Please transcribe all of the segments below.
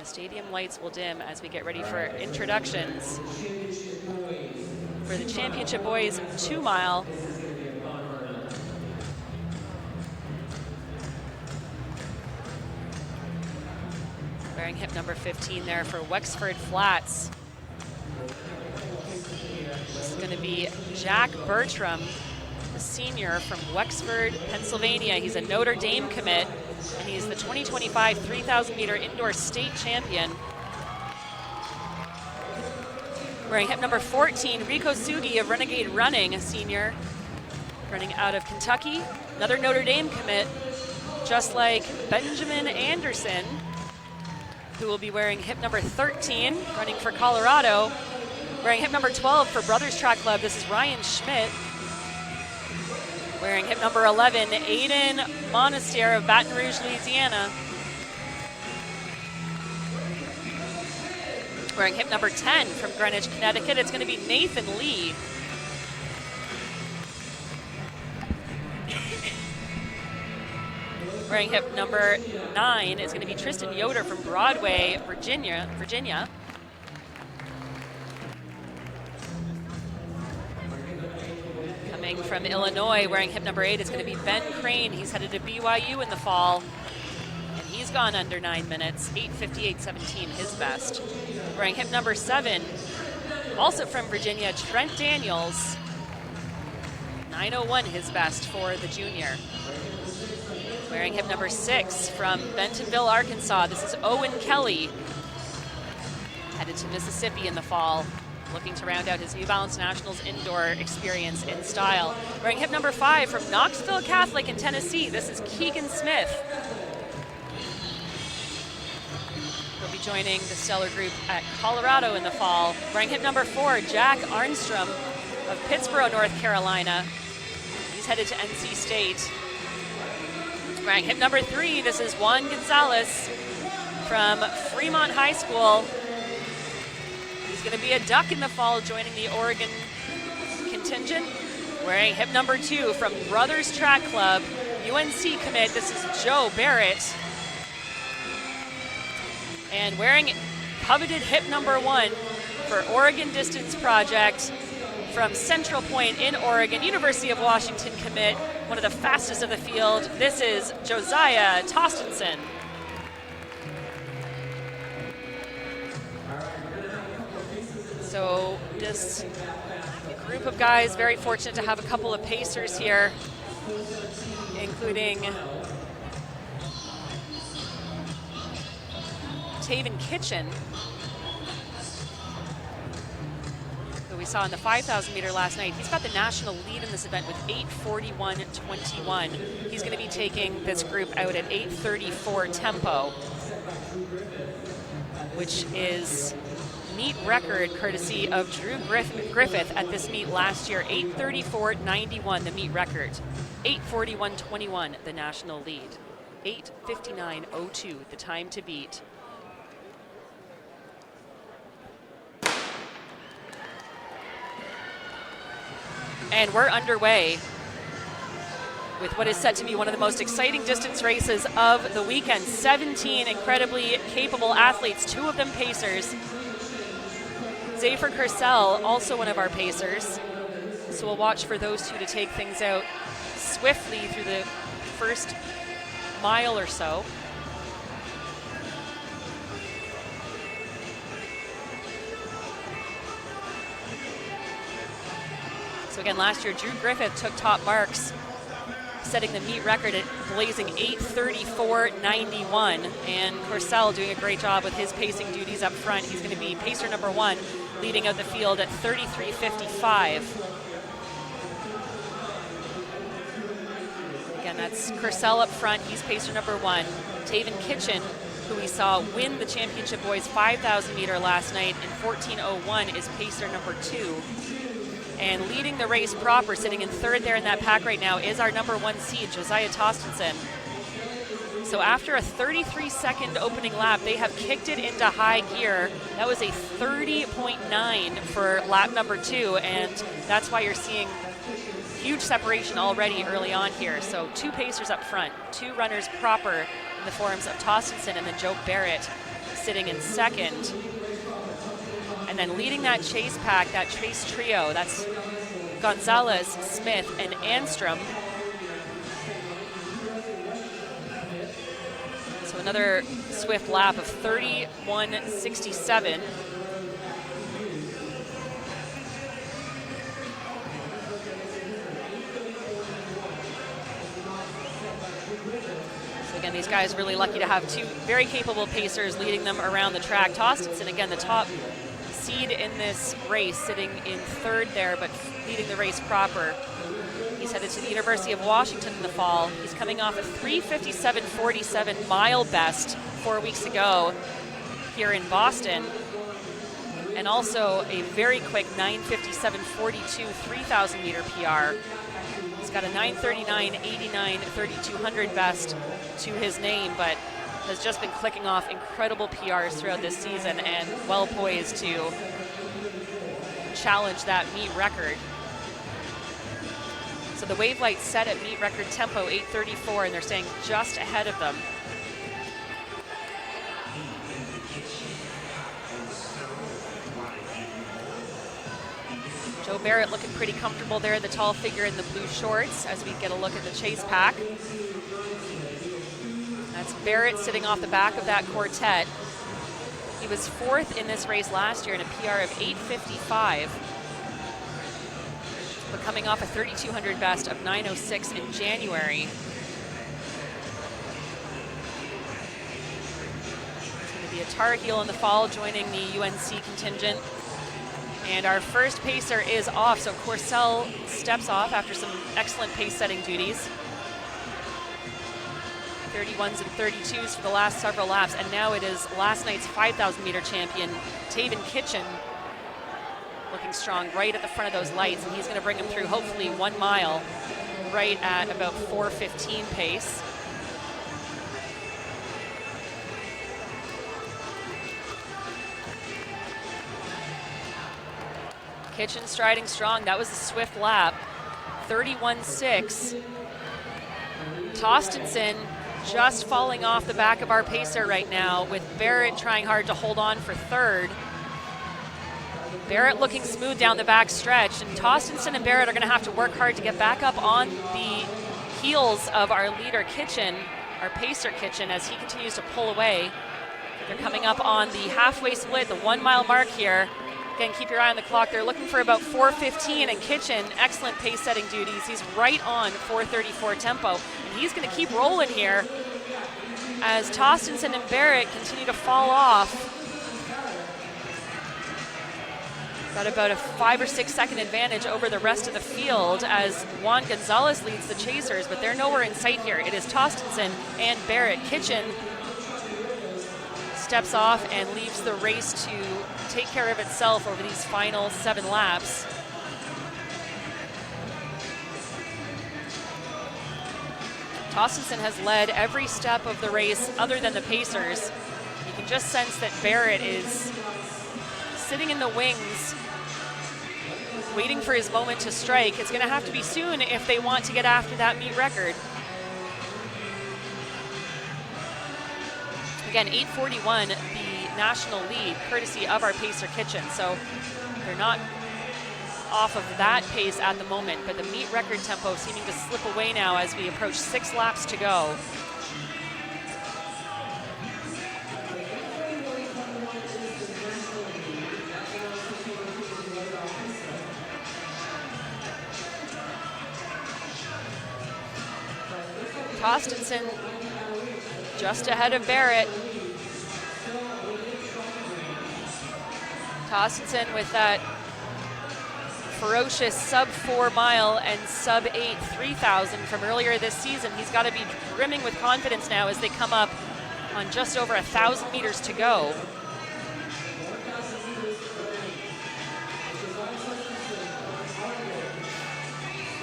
stadium lights will dim as we get ready for introductions for the Championship Boys 2 mile. Wearing hip number 15 there for Wexford Flats. This is going to be Jack Bertram, the senior from Wexford, Pennsylvania. He's a Notre Dame commit, and he's the 2025 3,000 meter indoor state champion. Wearing hip number 14, Rico Sugi of Renegade Running, a senior, running out of Kentucky. Another Notre Dame commit, just like Benjamin Anderson, who will be wearing hip number 13, running for Colorado. Wearing hip number 12 for Brothers Track Club, this is Ryan Schmidt. Wearing hip number 11, Aiden Monasteer of Baton Rouge, Louisiana. Wearing hip number 10 from Greenwich, Connecticut, it's going to be Nathan Lee. Wearing hip number 9 is going to be Tristan Yoder from Broadway, Virginia. Coming from Illinois, wearing hip number 8 is going to be Ben Crane. He's headed to BYU in the fall, and he's gone under 9 minutes, 8:58.17, his best. Wearing hip number 7, also from Virginia, Trent Daniels, 9:01, his best for the junior. Wearing hip number 6 from Bentonville, Arkansas, this is Owen Kelly, headed to Mississippi in the fall, looking to round out his New Balance Nationals indoor experience in style. Wearing hip number 5 from Knoxville Catholic in Tennessee, this is Keegan Smith. He'll be joining the stellar group at Colorado in the fall. Wearing hip number 4, Jack Arnstrom of Pittsboro, North Carolina. He's headed to NC State. Wearing hip number 3, this is Juan Gonzalez from Fremont High School. He's going to be a Duck in the fall, joining the Oregon contingent. Wearing hip number 2 from Brothers Track Club, UNC commit, this is Joe Barrett. And wearing coveted hip number 1 for Oregon Distance Project from Central Point in Oregon, University of Washington commit, one of the fastest of the field, this is Josiah Tostenson. So this group of guys, very fortunate to have a couple of pacers here, including Taven Kitchen, who we saw in the 5,000 meter last night. He's got the national lead in this event with 8:41.21. He's going to be taking this group out at 8:34 tempo, which is meet record courtesy of Drew Griffith at this meet last year. 8:34.91 the meet record, 8:41.21 the national lead, 8:59.02 the time to beat. And we're underway with what is set to be one of the most exciting distance races of the weekend. 17 incredibly capable athletes, 2 of them pacers. Zafer Kersell, also one of our pacers. So we'll watch for those 2 to take things out swiftly through the first mile or so. So again, last year, Drew Griffith took top marks, setting the meet record at blazing 8:34.91. And Kersell doing a great job with his pacing duties up front. He's going to be pacer number 1, leading out the field at 33:55. Again, that's Kersell up front. He's pacer number 1. Taven Kitchen, who we saw win the Championship Boys 5,000 meter last night in 14:01, is pacer number 2. And leading the race proper, sitting in 3rd there in that pack right now, is our number 1 seed, Josiah Tostenson. So after a 33-second opening lap, they have kicked it into high gear. That was a 30.9 for lap number 2, and that's why you're seeing huge separation already early on here. So 2 pacers up front, 2 runners proper in the forms of Tostenson and then Joe Barrett sitting in second. And then leading that chase pack, that chase trio, that's Gonzalez, Smith, and Anstrom. So another swift lap of 31:67. So again, these guys really lucky to have two very capable pacers leading them around the track. Tostenson, again, the top seed in this race, sitting in third there, but leading the race proper. He's headed to the University of Washington in the fall. He's coming off a 3:57.47 mile best 4 weeks ago here in Boston, and also a very quick 9:57.42 3,000 meter PR. He's got a 9:39.89 3,200 best to his name, but has just been clicking off incredible PRs throughout this season and well poised to challenge that meet record. So the wave lights set at meet record tempo 8:34, and they're staying just ahead of them. Joe Barrett looking pretty comfortable there, the tall figure in the blue shorts, as we get a look at the chase pack. That's Barrett sitting off the back of that quartet. He was fourth in this race last year in a PR of 8:55, but coming off a 3,200 best of 9:06 in January. It's going to be a Tar Heel in the fall, joining the UNC contingent. And our first pacer is off, so Courcelle steps off after some excellent pace-setting duties. 31s and 32s for the last several laps, and now it is last night's 5,000 meter champion, Taven Kitchen, looking strong right at the front of those lights, and he's going to bring him through hopefully 1 mile right at about 4:15 pace. Kitchen striding strong. That was a swift lap. 31.6. Tostenson just falling off the back of our pacer right now, with Barrett trying hard to hold on for third. Barrett looking smooth down the back stretch, and Tostenson and Barrett are going to have to work hard to get back up on the heels of our leader Kitchen, our pacer Kitchen, as he continues to pull away. They're coming up on the halfway split, the 1 mile mark here. Again, keep your eye on the clock. They're looking for about 4:15, and Kitchen, excellent pace-setting duties. He's right on 4:34 tempo, and he's going to keep rolling here as Tostenson and Barrett continue to fall off. Got about a 5 or 6 second advantage over the rest of the field as Juan Gonzalez leads the chasers, but they're nowhere in sight here. It is Tostenson and Barrett. Kitchen steps off and leaves the race to take care of itself over these final 7 laps. Tostenson has led every step of the race other than the pacers. You can just sense that Barrett is sitting in the wings, waiting for his moment to strike. It's going to have to be soon if they want to get after that meet record. Again, 8:41, the national lead, courtesy of our pacer Kitchen. So they're not off of that pace at the moment, but the meet record tempo seeming to slip away now as we approach 6 laps to go. Tostenson just ahead of Barrett. Tostenson with that ferocious sub-4 mile and sub-8 3,000 from earlier this season. He's got to be brimming with confidence now as they come up on just over 1,000 meters to go.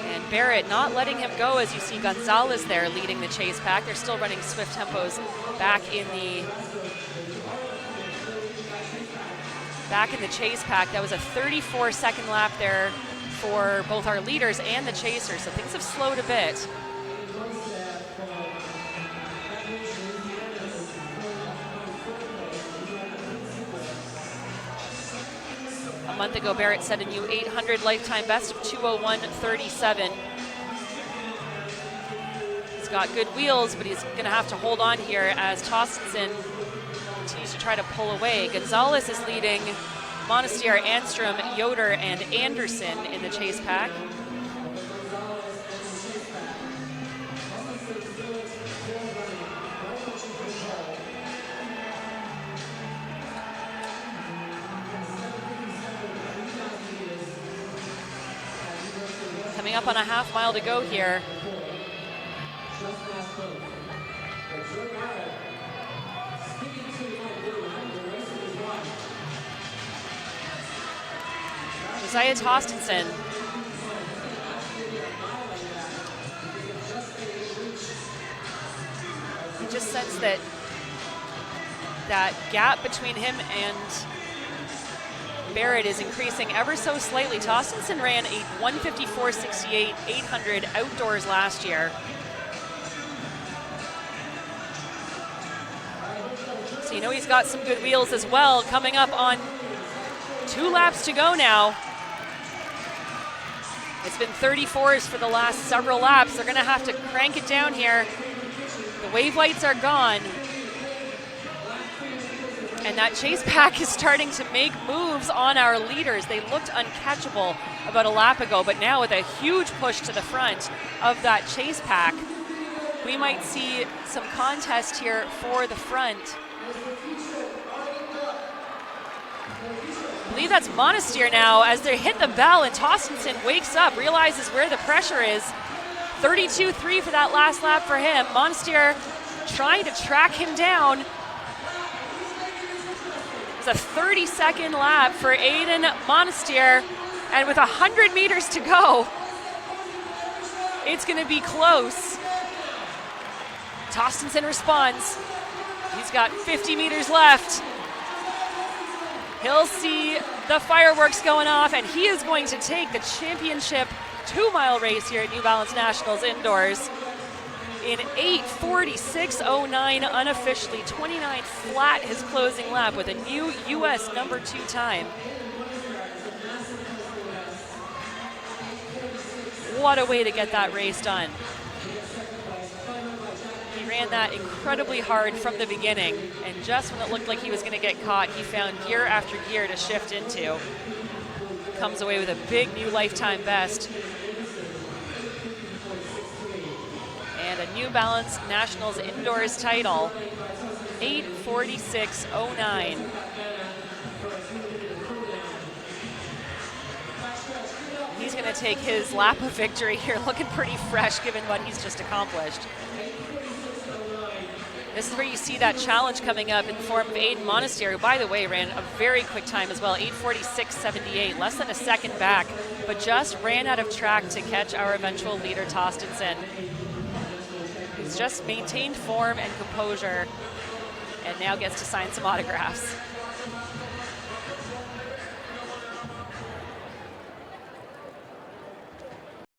And Barrett not letting him go, as you see Gonzalez there leading the chase pack. They're still running swift tempos back in the chase pack. That was a 34-second lap there for both our leaders and the chasers, so things have slowed a bit. A month ago, Barrett set a new 800 lifetime best of 2:01:37. He's got good wheels, but he's going to have to hold on here as Tostenson continues to try to pull away. Gonzalez is leading Monestier, Anstrom, Yoder, and Anderson in the chase pack. Coming up on a half mile to go here. Josiah Tostenson. You just sense that gap between him and Barrett is increasing ever so slightly. Tostenson ran a 1:54.68 800 outdoors last year. So you know he's got some good wheels as well. Coming up on 2 laps to go now. It's been 34s for the last several laps. They're going to have to crank it down here. The wave lights are gone. And that chase pack is starting to make moves on our leaders. They looked uncatchable about a lap ago, but now with a huge push to the front of that chase pack, we might see some contest here for the front. I believe that's Monestier now as they hit the bell and Tostenson wakes up, realizes where the pressure is. 32.3 for that last lap for him. Monestier trying to track him down. It's a 30-second lap for Aiden Monestier, and with 100 meters to go, it's going to be close. Tostenson responds. He's got 50 meters left. He'll see the fireworks going off, and he is going to take the championship 2-mile race here at New Balance Nationals indoors in 8:46.09 unofficially, 29 flat his closing lap with a new U.S. number 2 time. What a way to get that race done. He ran that incredibly hard from the beginning, and just when it looked like he was going to get caught, he found gear after gear to shift into. Comes away with a big new lifetime best. And a New Balance Nationals indoors title, 8:46.09. He's going to take his lap of victory here, looking pretty fresh given what he's just accomplished. This is where you see that challenge coming up in the form of Aiden Monestier, who, by the way, ran a very quick time as well, 8:46.78, less than a second back, but just ran out of track to catch our eventual leader, Tostenson. He's just maintained form and composure and now gets to sign some autographs.